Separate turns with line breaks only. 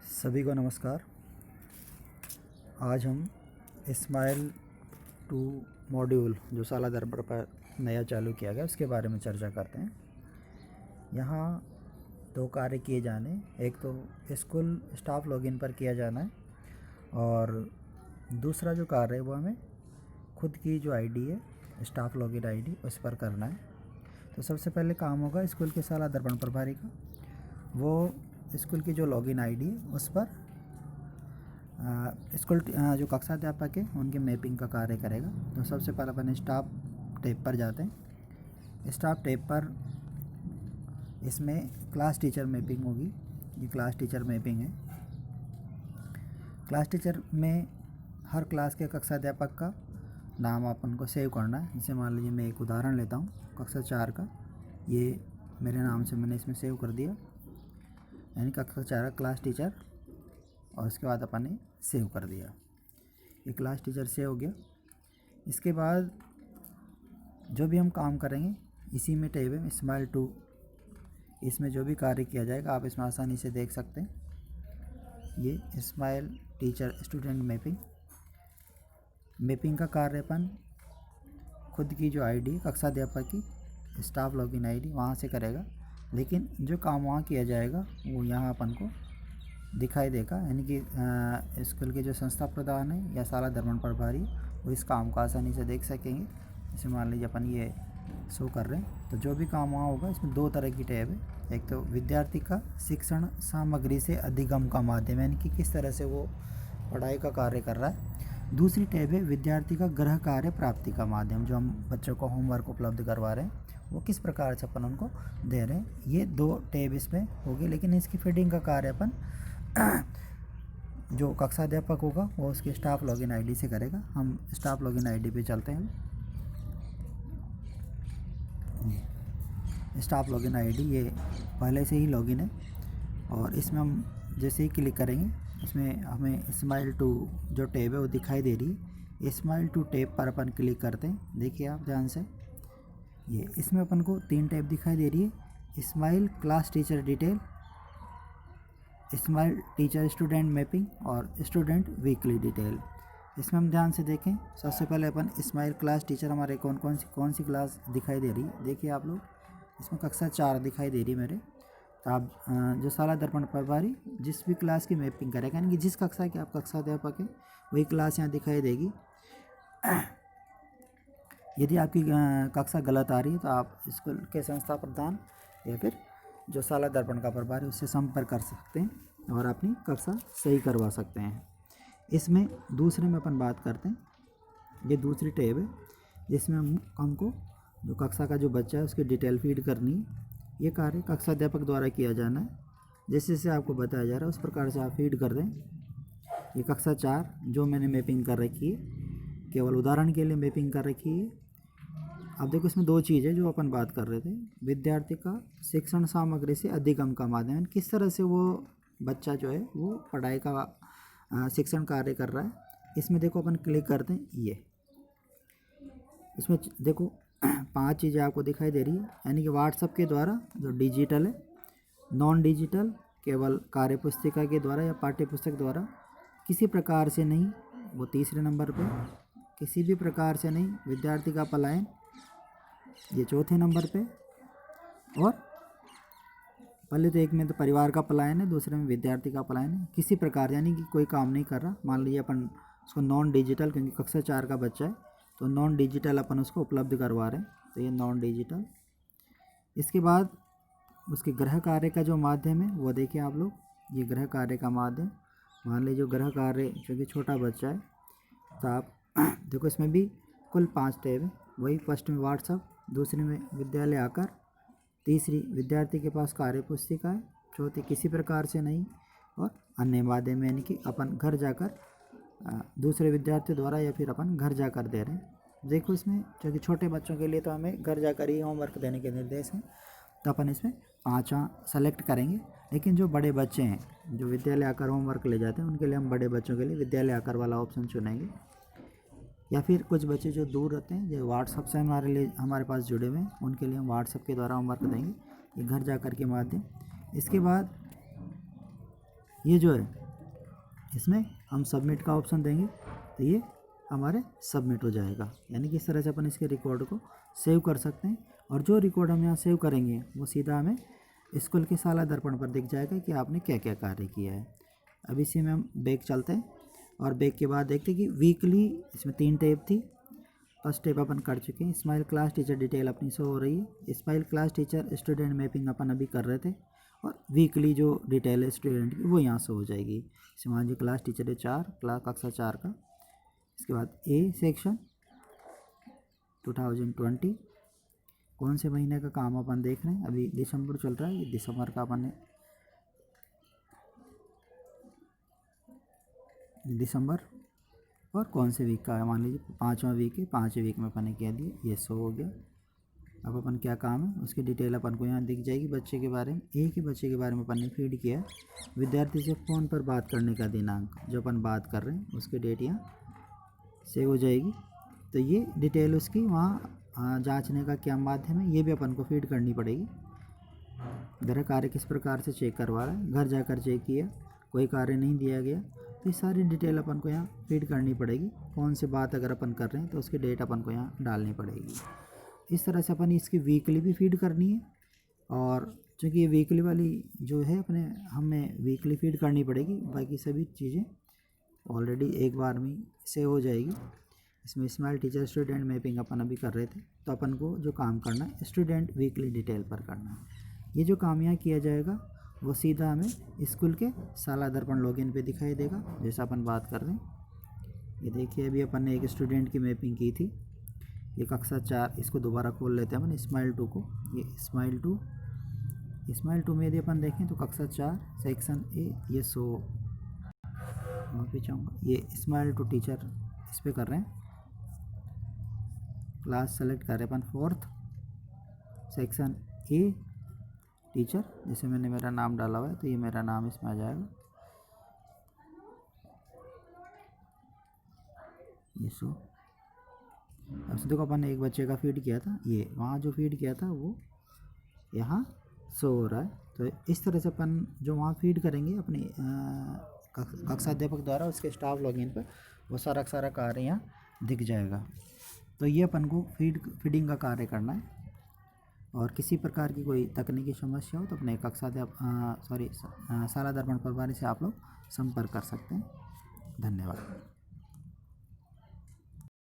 सभी को नमस्कार। आज हम स्माइल टू मॉड्यूल जो साला दर्पण पर नया चालू किया गया उसके बारे में चर्चा करते हैं। यहाँ दो कार्य किए जाने, एक तो स्कूल स्टाफ लॉगिन पर किया जाना है और दूसरा जो कार्य है वो हमें खुद की जो आईडी है स्टाफ लॉगिन आईडी उस पर करना है। तो सबसे पहले काम होगा स्कूल के साला दर्पण प्रभारी का, वो स्कूल की जो लॉगिन आईडी है उस पर स्कूल जो कक्षा अध्यापक है उनके मैपिंग का कार्य करेगा। तो सबसे पहले अपन स्टाफ टैब पर जाते हैं। स्टाफ टैब पर इसमें क्लास टीचर मैपिंग होगी। ये क्लास टीचर मैपिंग है। क्लास टीचर में हर क्लास के कक्षा अध्यापक का नाम अपन को सेव करना है। जैसे मान लीजिए मैं एक उदाहरण लेता हूँ कक्षा 4 का, ये मेरे नाम से मैंने इसमें सेव कर दिया, यानी कक्षा 4 क्लास टीचर, और उसके बाद अपन ने सेव कर दिया। ये क्लास टीचर सेव हो गया। इसके बाद जो भी हम काम करेंगे इसी में टैब है स्माइल टू, इसमें जो भी कार्य किया जाएगा आप इसमें आसानी से देख सकते हैं। ये स्माइल टीचर स्टूडेंट मैपिंग का कार्य अपन खुद की जो आईडी कक्षा अध्यापक की स्टाफ लॉगिन आईडी वहाँ से करेगा, लेकिन जो काम वहाँ किया जाएगा वो यहाँ अपन को दिखाई देगा, यानी कि स्कूल के जो संस्था प्रधान है या साला दर्पण प्रभारी वो इस काम को आसानी से देख सकेंगे। जैसे मान लीजिए अपन ये शो कर रहे हैं, तो जो भी काम वहाँ होगा इसमें दो तरह की टैब है। एक तो विद्यार्थी का शिक्षण सामग्री से अधिगम का माध्यम, यानी कि किस तरह से वो पढ़ाई का कार्य कर रहा है। दूसरी टैब है विद्यार्थी का गृह कार्य प्राप्ति का माध्यम, जो हम बच्चों को होमवर्क उपलब्ध करवा रहे हैं वो किस प्रकार से अपन उनको दे रहे हैं। ये दो टैब इसमें होगी, लेकिन इसकी फीडिंग का कार्य अपन जो कक्षा अध्यापक होगा वो उसके स्टाफ लॉगिन आईडी से करेगा। हम स्टाफ लॉगिन आईडी पे चलते हैं। स्टाफ लॉगिन आईडी ये पहले से ही लॉगिन है और इसमें हम जैसे ही क्लिक करेंगे इसमें हमें स्माइल टू जो टैब है वो दिखाई दे रही है। स्माइल टू टैब पर अपन क्लिक करते हैं। देखिए आप ध्यान से, ये इसमें अपन को 3 टैब दिखाई दे रही है। Smile class teacher detail, smile teacher student mapping और स्टूडेंट वीकली डिटेल। इसमें हम ध्यान से देखें, सबसे पहले अपन स्माइल क्लास टीचर हमारे कौन सी क्लास दिखाई दे रही है। देखिए आप लोग, इसमें कक्षा 4 दिखाई दे रही है मेरे। तो आप जो साला दर्पण प्रभारी जिस भी क्लास की मैपिंग करेगा, यानी कि जिस कक्षा के आप कक्षा अध्यापक है वही क्लास यहाँ दिखाई देगी। यदि आपकी कक्षा गलत आ रही है तो आप स्कूल के संस्था प्रधान या फिर जो साला दर्पण का प्रभारी उससे संपर्क कर सकते हैं और अपनी कक्षा सही करवा सकते हैं। इसमें दूसरे में अपन बात करते हैं। ये दूसरी टैब है जिसमें हमको जो कक्षा का जो बच्चा है उसकी डिटेल फीड करनी है। ये कार्य कक्षा अध्यापक द्वारा किया जाना है। जैसे जैसे आपको बताया जा रहा है उस प्रकार से आप फीड कर दें। ये कक्षा 4 जो मैंने मैपिंग कर रखी है, केवल उदाहरण के लिए मैपिंग कर रखी है। अब देखो इसमें 2 चीज़ें जो अपन बात कर रहे थे, विद्यार्थी का शिक्षण सामग्री से अधिगम का माध्यम, किस तरह से वो बच्चा जो है वो पढ़ाई का शिक्षण कार्य कर रहा है। इसमें देखो अपन क्लिक करते हैं, ये इसमें देखो 5 चीज़ें आपको दिखाई दे रही है, यानी कि व्हाट्सएप के द्वारा जो डिजिटल है, नॉन डिजिटल केवल कार्य पुस्तिका के द्वारा या पाठ्य पुस्तक द्वारा किसी प्रकार से नहीं, वो तीसरे नंबर पे, किसी भी प्रकार से नहीं विद्यार्थी का पलायन ये चौथे नंबर पे, और पहले तो एक में तो परिवार का पलायन है, दूसरे में विद्यार्थी का पलायन है। किसी प्रकार यानी कि कोई काम नहीं कर रहा। मान लीजिए अपन उसको नॉन डिजिटल, क्योंकि कक्षा 4 का बच्चा है तो नॉन डिजिटल अपन उसको उपलब्ध करवा रहे हैं, तो ये नॉन डिजिटल। इसके बाद उसके गृह कार्य का जो माध्यम है वो देखिए आप लोग, ये गृह कार्य का माध्यम। मान लीजिए गृह कार्य क्योंकि छोटा बच्चा है तो आप देखो इसमें भी कुल 5 टैब है। वही फर्स्ट में व्हाट्सएप, दूसरी में विद्यालय आकर, तीसरी विद्यार्थी के पास कार्य पुस्तिका है, चौथी किसी प्रकार से नहीं, और अन्य माध्यम यानी कि अपन घर जाकर दूसरे विद्यार्थी द्वारा या फिर अपन घर जाकर दे रहे हैं। देखो इसमें क्योंकि छोटे बच्चों के लिए तो हमें घर जाकर ही होमवर्क देने के निर्देश हैं, तो अपन इसमें 5 सेलेक्ट करेंगे। लेकिन जो बड़े बच्चे हैं जो विद्यालय आकर होमवर्क ले जाते हैं उनके लिए हम बड़े बच्चों के लिए विद्यालय आकर वाला ऑप्शन चुनेंगे। या फिर कुछ बच्चे जो दूर रहते हैं जो व्हाट्सएप से हमारे पास जुड़े हुए हैं उनके लिए हम व्हाट्सएप के द्वारा होमवर्क देंगे, ये घर जाकर के माध्यम। इसके बाद ये जो है इसमें हम सबमिट का ऑप्शन देंगे तो ये हमारे सबमिट हो जाएगा। यानी कि इस तरह से अपन इसके रिकॉर्ड को सेव कर सकते हैं, और जो रिकॉर्ड हम यहाँ सेव करेंगे वो सीधा हमें स्कूल के साला दर्पण पर दिख जाएगा कि आपने क्या क्या कार्य किया है। अब इसी में हम बैक चलते हैं और बैक के बाद देखते हैं कि वीकली इसमें 3 टैब थी। फर्स्ट टैब अपन कर चुके हैं, स्माइल क्लास टीचर डिटेल अपनी शो हो रही है। Smile class teacher student mapping अपन अभी कर रहे थे, और वीकली जो डिटेल है स्टूडेंट की वो यहाँ से हो जाएगी। मान लीजिए क्लास टीचर है 4, क्लास कक्षा 4 का। इसके बाद ए सेक्शन 2020 कौन से महीने का काम अपन देख रहे हैं, अभी दिसंबर चल रहा है, ये दिसंबर का अपन ने दिसंबर, और कौन से वीक का है, मान लीजिए 5वां वीक है, 5वें वीक में अपन ने क्या दिया, ये 100 हो गया। अब अपन क्या काम है उसकी डिटेल अपन को यहाँ दिख जाएगी। बच्चे के बारे में, एक ही बच्चे के बारे में अपन ने फीड किया है। विद्यार्थी से फ़ोन पर बात करने का दिनांक जो अपन बात कर रहे हैं उसकी डेट यहाँ सेव हो जाएगी। तो ये डिटेल उसकी वहाँ जांचने का क्या माध्यम है, ये भी अपन को फीड करनी पड़ेगी। मेरा कार्य किस प्रकार से चेक करवा रहा है, घर जाकर चेक किया, कोई कार्य नहीं दिया गया, तो ये सारी डिटेल अपन को यहाँ फीड करनी पड़ेगी। फ़ोन से बात अगर अपन कर रहे हैं तो उसकी डेट अपन को यहाँ डालनी पड़ेगी। इस तरह से अपन इसकी वीकली भी फीड करनी है, और चूँकि ये वीकली वाली जो है अपने हमें वीकली फीड करनी पड़ेगी, बाकी सभी चीज़ें ऑलरेडी एक बार में सेव हो जाएगी। इसमें स्माइल टीचर स्टूडेंट मैपिंग अपन अभी कर रहे थे, तो अपन को जो काम करना है स्टूडेंट वीकली डिटेल पर करना है। ये जो काम यहाँ किया जाएगा वो सीधा हमें स्कूल के साला दर्पण लॉगिन पे दिखाई देगा, जैसा अपन बात कर रहे हैं। ये देखिए अभी अपन ने एक स्टूडेंट की मैपिंग की थी, ये कक्षा 4, इसको दोबारा खोल लेते हैं अपन स्माइल 2 को। ये स्माइल 2 में यदि अपन देखें तो कक्षा 4 सेक्शन ए, ये 100 वहाँ पे चाहूँगा, ये स्माइल 2 टीचर इस पर कर रहे हैं। क्लास सेलेक्ट कर रहे हैं अपन 4th सेक्शन ए टीचर, जैसे मैंने मेरा नाम डाला हुआ है तो ये मेरा नाम इसमें आ जाएगा, ये 100। अब देखो अपन ने एक बच्चे का फीड किया था, ये वहाँ जो फीड किया था वो यहाँ शो हो रहा है। तो इस तरह से अपन जो वहाँ फीड करेंगे अपनी कक्षा अध्यापक द्वारा उसके स्टाफ लॉगिन पर, वो सारा सारा कार्य यहाँ दिख जाएगा। तो ये अपन को फीडिंग का कार्य करना है, और किसी प्रकार की कोई तकनीकी समस्या हो तो अपने कक्षा साला दर्पण प्रभारी से आप लोग संपर्क कर सकते हैं। धन्यवाद।